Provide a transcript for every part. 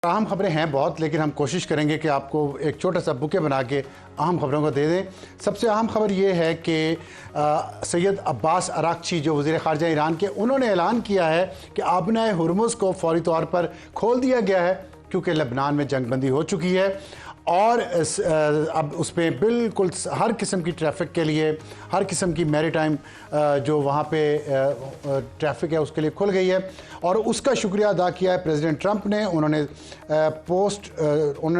اہم خبریں ہیں بہت، لیکن ہم کوشش کریں گے کہ آپ کو ایک چھوٹا سا بکے بنا کے اہم خبروں کو دے دیں۔ سب سے اہم خبر یہ ہے کہ سید عباس اراغچی جو وزیر خارجہ ایران کے، انہوں نے اعلان کیا ہے کہ آبنائے ہرمز کو فوری طور پر کھول دیا گیا ہے، کیونکہ لبنان میں جنگ بندی ہو چکی ہے اور اب اس پہ بالکل ہر قسم کی ٹریفک کے لیے، ہر قسم کی میری ٹائم جو وہاں پہ ٹریفک ہے اس کے لیے کھل گئی ہے، اور اس کا شکریہ ادا کیا ہے پریزیڈنٹ ٹرمپ نے۔ انہوں نے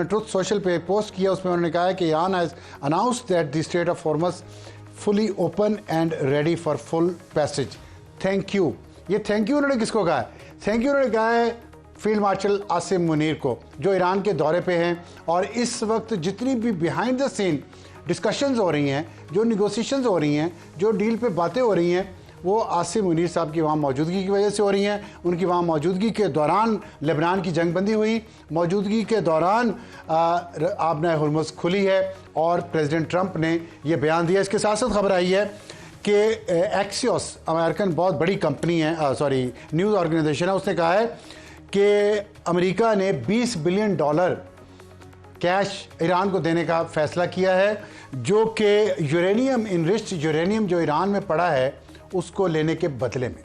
ٹروتھ سوشل پہ پوسٹ کیا، اس میں انہوں نے کہا ہے کہ Iran has announced that the Strait of Hormuz fully open and ready for full passage. Thank you, یہ تھینک یو انہوں نے کس کو کہا ہے؟ تھینک یو انہوں نے کہا ہے فیلڈ مارشل عاصم منیر کو، جو ایران کے دورے پہ ہیں، اور اس وقت جتنی بھی بیہائنڈ دا سین ڈسکشنز ہو رہی ہیں، جو نیگوسیشنز ہو رہی ہیں، جو ڈیل پہ باتیں ہو رہی ہیں، وہ عاصم منیر صاحب کی وہاں موجودگی کی وجہ سے ہو رہی ہیں۔ ان کی وہاں موجودگی کے دوران لبنان کی جنگ بندی ہوئی، موجودگی کے دوران آبنائے ہرمز کھلی ہے، اور پریزیڈنٹ ٹرمپ نے یہ بیان دیا۔ اس کے ساتھ ساتھ خبر آئی ہے کہ ایکسیوس امریکن بہت بڑی کمپنی ہے، نیوز آرگنائزیشن ہے، اس نے کہا ہے کہ امریکہ نے $20 بلین کیش ایران کو دینے کا فیصلہ کیا ہے، جو کہ یورینیم انرچڈ یورینیم جو ایران میں پڑا ہے اس کو لینے کے بدلے میں۔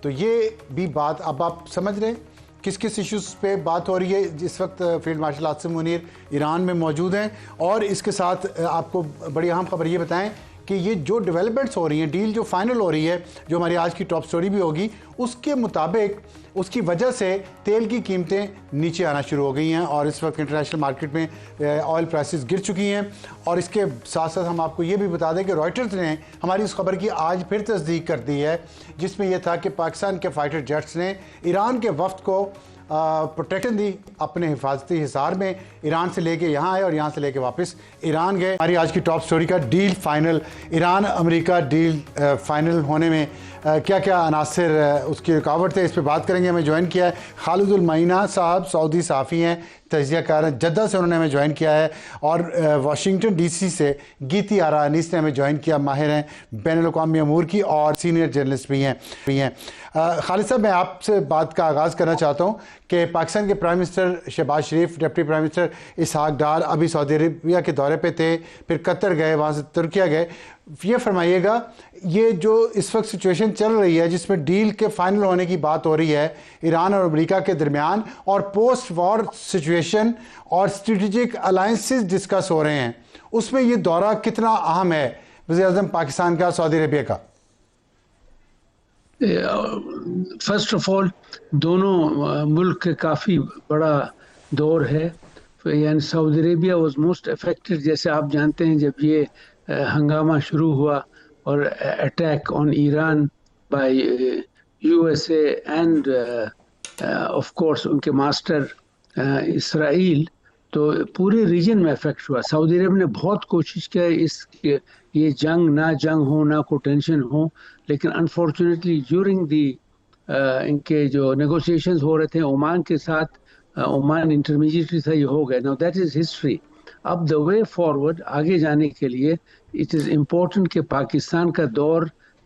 تو یہ بھی بات اب آپ سمجھ رہے ہیں کس کس ایشوز پہ بات ہو رہی ہے۔ اس وقت فیلڈ مارشل عاصم منیر ایران میں موجود ہیں، اور اس کے ساتھ آپ کو بڑی اہم خبر یہ بتائیں کہ یہ جو ڈیولپمنٹس ہو رہی ہیں، ڈیل جو فائنل ہو رہی ہے، جو ہماری آج کی ٹاپ سٹوری بھی ہوگی، اس کے مطابق اس کی وجہ سے تیل کی قیمتیں نیچے آنا شروع ہو گئی ہیں، اور اس وقت انٹرنیشنل مارکیٹ میں آئل پرائسز گر چکی ہیں۔ اور اس کے ساتھ ساتھ ہم آپ کو یہ بھی بتا دیں کہ رائٹرز نے ہماری اس خبر کی آج پھر تصدیق کر دی ہے، جس میں یہ تھا کہ پاکستان کے فائٹر جیٹس نے ایران کے وفد کو پروٹیکشن دی اپنے حفاظتی حصار میں، ایران سے لے کے یہاں آئے اور یہاں سے لے کے واپس ایران گئے۔ ہماری آج کی ٹاپ سٹوری کا ڈیل فائنل، ایران امریکہ ڈیل فائنل ہونے میں کیا کیا عناصر اس کی رکاوٹ تھے، اس پہ بات کریں گے۔ ہمیں جوائن کیا ہے خالد المعینہ صاحب، سعودی صحافی ہیں، تجزیہ کار ہیں، جدہ سے انہوں نے ہمیں جوائن کیا ہے، اور واشنگٹن ڈی سی سے گیتی آرا انیس نے ہمیں جوائن کیا، ماہر ہیں بین الاقوامی امور کی اور سینئر جرنلسٹ بھی ہیں۔ خالد صاحب، میں آپ سے بات کا آغاز کرنا چاہتا ہوں کہ پاکستان کے پرائم منسٹر شہباز شریف، deputy prime minister Ishaq Dar ابھی سعودی عربیہ کے دورے پہ تھے، پھر قطر گئے، وہاں سے ترکیہ گئے۔ یہ فرمائیے گا، یہ جو اس وقت سچویشن چل رہی ہے جس میں ڈیل کے فائنل ہونے کی بات ہو رہی ہے ایران اور امریکہ کے درمیان، اور پوسٹ وار سچویشن اور اسٹریٹجک الائنسز ڈسکس ہو رہے ہیں، اس میں یہ دورہ کتنا اہم ہے وزیر اعظم پاکستان کا سعودی عربیہ کا؟ فرسٹ آف آل دونوں ملک کے کافی بڑا دور ہے، یعنی سعودی عربیہ واز موسٹ افیکٹڈ، جیسے آپ جانتے ہیں جب یہ ہنگامہ شروع ہوا اور attack on Iran by U S A and of course ان کے ماسٹر اسرائیل، تو پورے ریجن میں افیکٹ ہوا۔ سعودی عرب نے بہت کوشش کیا یہ جنگ نہ ہو، نہ کوئی ٹینشن ہو، لیکن انفارچونیٹلی ڈیورنگ دی ان کے جو نیگوسیشنز ہو رہے تھے عمان کے ساتھ، عمان انٹرمیڈیٹری تھا، یہ ہو گئے۔ Now that is history. اب دا وے فارورڈ آگے جانے کے لیے اٹ از امپورٹنٹ کہ پاکستان کا دور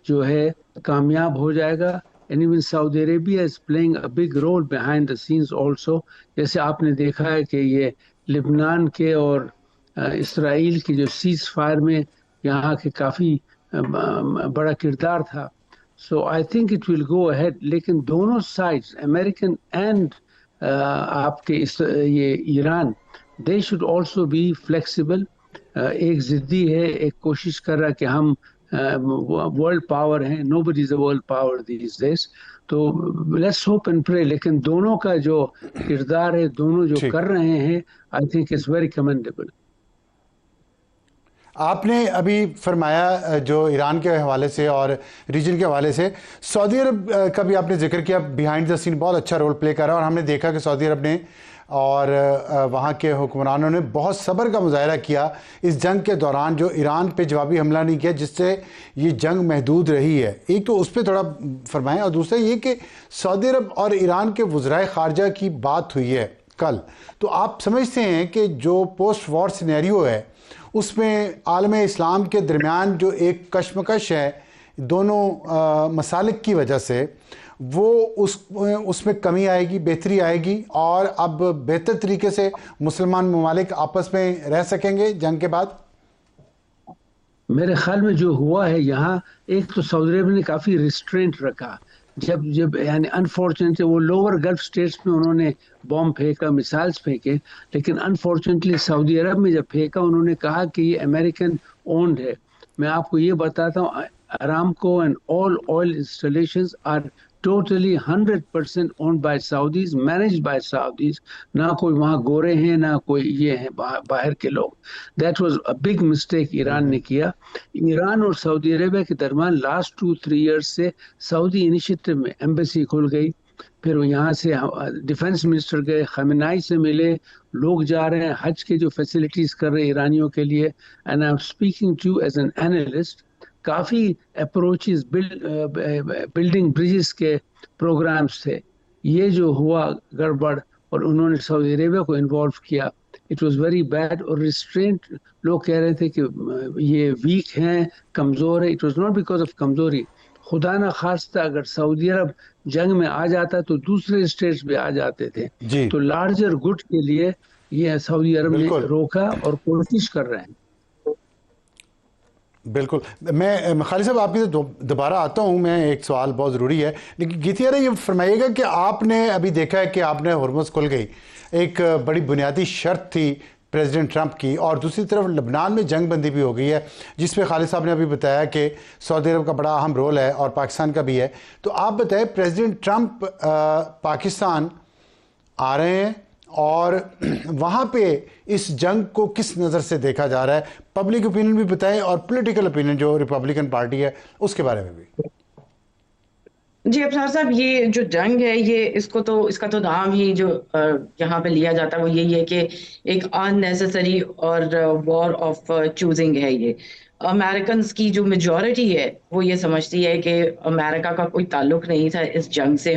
جو ہے کامیاب ہو جائے گا، and even Saudi Arabia is playing a big role behind the scenes also۔ جیسے آپ نے دیکھا ہے کہ یہ لبنان کے اور اسرائیل کی جو سیز فائر میں یہاں کے کافی بڑا کردار تھا۔ So I think it will go ahead, لیکن دونوں سائڈس امریکن اینڈ آپ کے یہ Iran, they should also be flexible. ایک ضدی ہے، ایک کوشش کر رہا کہ ہم ورلڈ پاور ہیں، nobody is a world power these days, تو لیٹس ہوپ اینڈ پرے۔ لیکن دونوں کا جو کردار ہے، دونوں جو کر رہے ہیں، I think it's very commendable. آپ نے ابھی فرمایا جو ایران کے حوالے سے اور ریجن کے حوالے سے، سعودی عرب کا بھی آپ نے ذکر کیا، بیہائنڈ دا سین بہت اچھا رول پلے کر رہا ہے، اور ہم نے دیکھا کہ سعودی عرب نے اور وہاں کے حکمرانوں نے بہت صبر کا مظاہرہ کیا اس جنگ کے دوران، جو ایران پہ جوابی حملہ نہیں کیا، جس سے یہ جنگ محدود رہی ہے۔ ایک تو اس پہ تھوڑا فرمائیں، اور دوسرا یہ کہ سعودی عرب اور ایران کے وزرائے خارجہ کی بات ہوئی ہے کل، تو آپ سمجھتے ہیں کہ جو پوسٹ وار سینیریو ہے اس میں عالم اسلام کے درمیان جو ایک کشمکش ہے دونوں مسالک کی وجہ سے، وہ اس میں کمی آئے گی, بہتری آئے گی, اور اب بہتر طریقے سے مسلمان ممالک آپس میں رہ سکیں گے جنگ کے بعد؟ میرے خیال میں جو ہوا ہے یہاں, ایک تو سعودی عرب نے کافی ریسٹرینٹ رکھا. جب یعنی انفارچونیٹلی وہ لوور گلف اسٹیٹس میں انہوں نے بام پھینکا, میسائلز پھینکے, لیکن انفارچونیٹلی سعودی عرب میں جب پھینکا انہوں نے کہا کہ یہ امریکن اونڈ ہے. میں آپ کو یہ بتاتا ہوں, Aramco and all oil installations are totally 100% owned by Saudis, managed by Saudis. نہ کوئی وہاں گورے ہیں نہ کوئی یہ ہیں باہر کے لوگ. That was a big mistake Iran نے کیا. ایران اور سعودی عربیہ کے درمیان لاسٹ 2-3 ایئرس سے سعودی انیشیٹو میں ایمبیسی کھل گئی. پھر یہاں سے ڈیفنس منسٹر گئے, خامنائی سے ملے, لوگ جا رہے ہیں حج کے جو فیسلٹیز کر رہے ہیں ایرانیوں کے لیے. And I am speaking to you as an analyst, کافی اپروچز بلڈنگ بریجز کے پروگرامز تھے. یہ جو ہوا گڑبڑ اور انہوں نے سعودی عربیہ کو انوالو کیا, اٹ واز ویری بیڈ. اور ریسٹرینٹ لوگ کہہ رہے تھے کہ یہ ویک ہیں, کمزور ہے. It was not because of کمزوری. خدا نہ خواستہ اگر سعودی عرب جنگ میں آ جاتا تو دوسرے اسٹیٹس بھی آ جاتے تھے. تو لارجر گڈ کے لیے یہ سعودی عرب نے روکا اور کوشش کر رہے ہیں. بالکل. میں خالد صاحب آپ کی دوبارہ آتا ہوں, میں ایک سوال بہت ضروری ہے, لیکن گیتیارہ یہ فرمائیے گا کہ آپ نے ابھی دیکھا ہے کہ آپ نے ہرمز کھل گئی, ایک بڑی بنیادی شرط تھی پریزیڈنٹ ٹرمپ کی, اور دوسری طرف لبنان میں جنگ بندی بھی ہو گئی ہے جس پہ خالد صاحب نے ابھی بتایا کہ سعودی عرب کا بڑا اہم رول ہے اور پاکستان کا بھی ہے. تو آپ بتائیں, پریزیڈنٹ ٹرمپ پاکستان آ رہے ہیں اور وہاں پہ اس جنگ کو کس نظر سے دیکھا جا رہا ہے؟ پبلک اوپینین بھی بتائیں, اور پولیٹیکل اوپینین جو ریپبلکن پارٹی ہے اس کے بارے میں بھی. جی ابصار صاحب, یہ جو جنگ ہے یہ اس کا تو نام ہی جو یہاں پہ لیا جاتا ہے وہ یہی ہے کہ ایک ان نیسیسری اور وار آف چوزنگ ہے. یہ امریکنز کی جو میجورٹی ہے وہ یہ سمجھتی ہے کہ امریکہ کا کوئی تعلق نہیں تھا اس جنگ سے,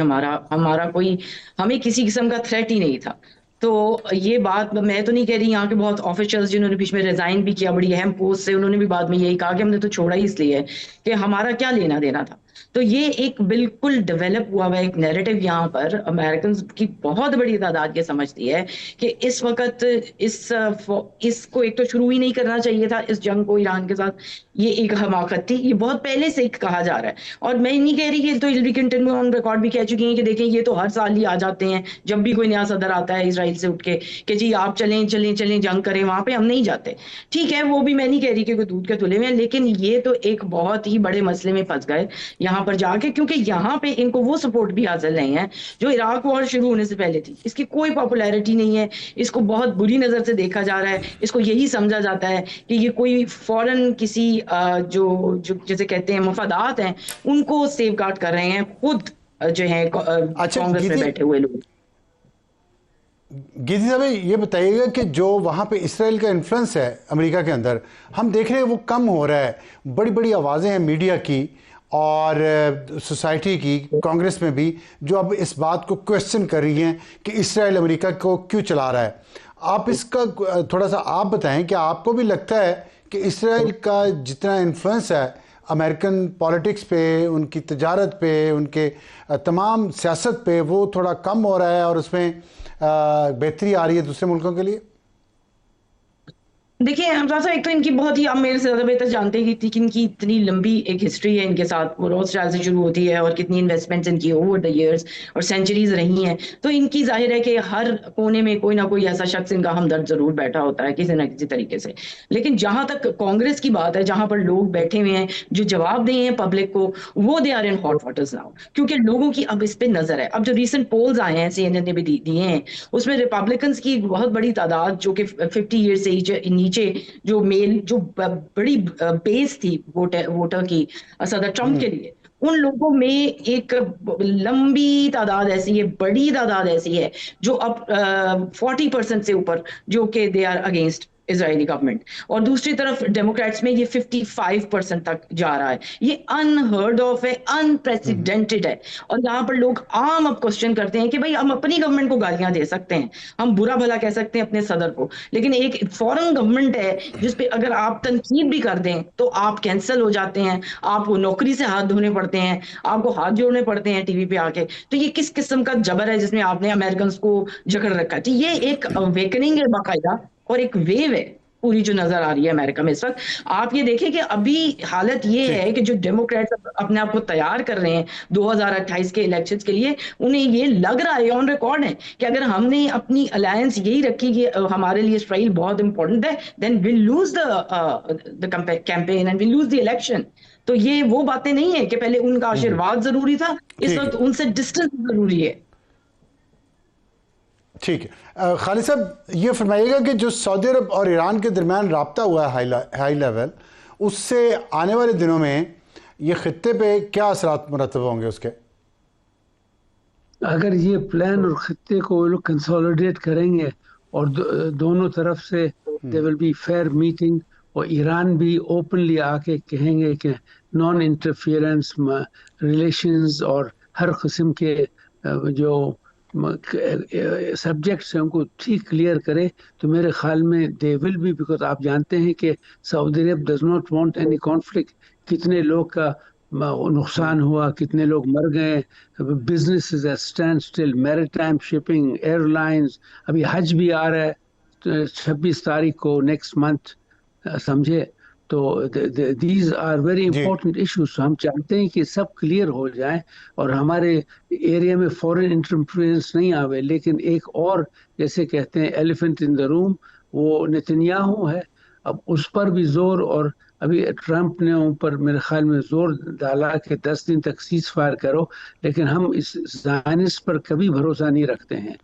ہمیں کسی قسم کا تھریٹ ہی نہیں تھا. تو یہ بات میں تو نہیں کہہ رہی, یہاں کے بہت آفیشلز جنہوں نے بیچ میں ریزائن بھی کیا بڑی اہم پوسٹ سے, انہوں نے بھی بعد میں یہی کہا کہ ہم نے تو چھوڑا ہی اس لیے کہ ہمارا کیا لینا دینا تھا. تو یہ ایک بالکل ڈیولپ ہوا ہوا ایک نیریٹو یہاں پر امریکنز کی بہت بڑی تعداد یہ سمجھتی ہے کہ اس وقت اس کو ایک تو شروع ہی نہیں کرنا چاہیے تھا اس جنگ کو ایران کے ساتھ. یہ ایک حماقت تھی, یہ بہت پہلے سے کہا جا رہا ہے. اور میں نہیں کہہ رہی کہ تو ہلری کلنٹن میں آن ریکارڈ بھی کہہ چکی ہیں کہ دیکھیں یہ تو ہر سال ہی آ جاتے ہیں جب بھی کوئی نیا صدر آتا ہے اسرائیل سے اٹھ کے کہ جی آپ چلیں چلیں چلیں جنگ کریں, وہاں پہ ہم نہیں جاتے. ٹھیک ہے, وہ بھی میں نہیں کہہ رہی کہ کوئی دودھ کے تلے میں, لیکن یہ تو ایک بہت ہی بڑے مسئلے میں پھنس گئے یہاں پر جا کے, کیونکہ یہاں پہ ان کو وہ سپورٹ بھی حاصل نہیں ہے جو عراق وار شروع ہونے سے پہلے تھی. اس کی کوئی پاپولیرٹی نہیں ہے, اس کو بہت بری نظر سے دیکھا جا رہا ہے. اس کو یہی سمجھا جاتا ہے کہ یہ کوئی فورن کسی جو جیسے کہتے ہیں مفادات ہیں ان کو سیف گارڈ کر رہے ہیں, خود جو ہے کانگریس میں بیٹھے ہوئے لوگ. گیتی صاحب یہ بتائیے گا کہ جو وہاں پہ اسرائیل کا انفلوئنس ہے امریکہ کے اندر, ہم دیکھ رہے ہیں وہ کم ہو رہا ہے. بڑی بڑی آوازیں ہیں میڈیا کی اور سوسائٹی کی, کانگریس میں بھی, جو اب اس بات کو کویسچن کر رہی ہیں کہ اسرائیل امریکہ کو کیوں چلا رہا ہے. آپ اس کا تھوڑا سا آپ بتائیں کہ آپ کو بھی لگتا ہے کہ اسرائیل کا جتنا انفلوئنس ہے امریکن پالیٹکس پہ, ان کی تجارت پہ, ان کے تمام سیاست پہ, وہ تھوڑا کم ہو رہا ہے اور اس میں بہتری آ رہی ہے دوسرے ملکوں کے لیے؟ دیکھیں حمزہ صاحب, ایک تو ان کی بہت ہی, آپ میرے سے زیادہ بہتر جانتے ہیں کہ ان کی اتنی لمبی ایک ہسٹری ہے ان کے ساتھ, وہ روز سے شروع ہوتی ہے اور کتنی انویسٹمنٹس ان کی اوور دا ایئرس اور سینچریز رہی ہیں. تو ان کی ظاہر ہے کہ ہر کونے میں کوئی نہ کوئی ایسا شخص ان کا ہمدرد ضرور بیٹھا ہوتا ہے کسی نہ کسی طریقے سے. لیکن جہاں تک کانگریس کی بات ہے, جہاں پر لوگ بیٹھے ہوئے ہیں جو جواب دے ہیں پبلک کو, وہ they are in hot waters now, کیونکہ لوگوں کی اب اس پہ نظر ہے. اب جو ریسنٹ پولز آئے ہیں CNN نے بھی دیے ہیں, اس میں ریپبلکنس کی بہت بڑی تعداد جو کہ 50 ایئر سے نیچے جو جو بڑی بیس تھی ووٹر کی صدر ٹرمپ کے لیے, ان لوگوں میں ایک لمبی تعداد ایسی ہے, بڑی تعداد ایسی ہے جو اب 40% سے اوپر جو کہ they are against Israeli government, اور دوسری طرف ڈیموکریٹس میں یہ 55% تک جا رہا ہے. یہ انہرڈ آف ہے, انپریسیڈنٹڈ ہے. اور یہاں پر لوگ عام اب کوشچن کرتے ہیں کہ بھائی ہم اپنی گورنمنٹ کو گالیاں دے سکتے ہیں, ہم برا بھلا کہہ سکتے ہیں اپنے صدر کو, لیکن ایک فورن گورنمنٹ ہے جس پہ اگر آپ تنقید بھی کر دیں تو آپ کینسل ہو جاتے ہیں, آپ کو نوکری سے ہاتھ دھونے پڑتے ہیں, آپ کو ہاتھ جوڑنے پڑتے ہیں ٹی وی پہ آ کے. تو یہ کس قسم کا جبر ہے جس میں آپ نے امریکنز کو جکڑ رکھا ہے؟ یہ ایک ویکننگ ہے باقاعدہ, اور ایک ویو ہے پوری جو نظر آ رہی ہے امریکہ میں اس وقت. آپ یہ دیکھیں کہ ابھی حالت یہ ہے کہ جو ڈیموکریٹس اپنے آپ کو تیار کر رہے ہیں 2028 کے الیکشنز کے لیے, انہیں یہ لگ رہا ہے, آن ریکارڈ ہے, کہ اگر ہم نے اپنی الائنس یہی رکھی کہ ہمارے لیے اسرائیل بہت امپورٹنٹ ہے, then we'll lose the campaign and we'll lose the election. تو یہ وہ باتیں نہیں ہیں کہ پہلے ان کا آشیرواد ضروری تھا, اس وقت ان سے ڈسٹنس ضروری ہے. ٹھیک ہے خالد صاحب, یہ فرمائیے گا کہ جو سعودی عرب اور ایران کے درمیان رابطہ ہوا ہے ہائی لیول, اس سے آنے والے دنوں میں یہ خطے پہ کیا اثرات مرتب ہوں گے اس کے؟ اگر یہ پلان اور خطے کو وہ لوگ کنسولیڈیٹ کریں گے اور دونوں طرف سے دے ول بی فیئر میٹنگ, اور ایران بھی اوپنلی آ کے کہیں گے کہ نان انٹرفیئرنس ریلیشنز اور ہر قسم کے جو سبجیکٹس ہیں ان کو ٹھیک کلیئر کرے, تو میرے خیال میں دے ول بی, بیکاز آپ جانتے ہیں کہ Saudi Arab does not want any conflict. کتنے لوگ کا نقصان ہوا, کتنے لوگ مر گئے, business at standstill, maritime shipping, airlines, ابھی حج بھی آ رہا ہے 26 تاریخ کو نیکسٹ منتھ, سمجھے. تو these are very important issues. ہم چاہتے ہیں کہ سب کلیئر ہو جائیں اور ہمارے ایریا میں فورن انٹرفیئرنس نہیں آوے. لیکن ایک اور جیسے کہتے ہیں ایلیفنٹ ان دا روم, وہ نتنیاہو ہے. اب اس پر بھی زور, اور ابھی ٹرمپ نے اوپر میرے خیال میں زور ڈالا کہ 10 دن تک سیز فائر کرو, لیکن ہم اس زائنسٹ پر کبھی بھروسہ نہیں رکھتے ہیں.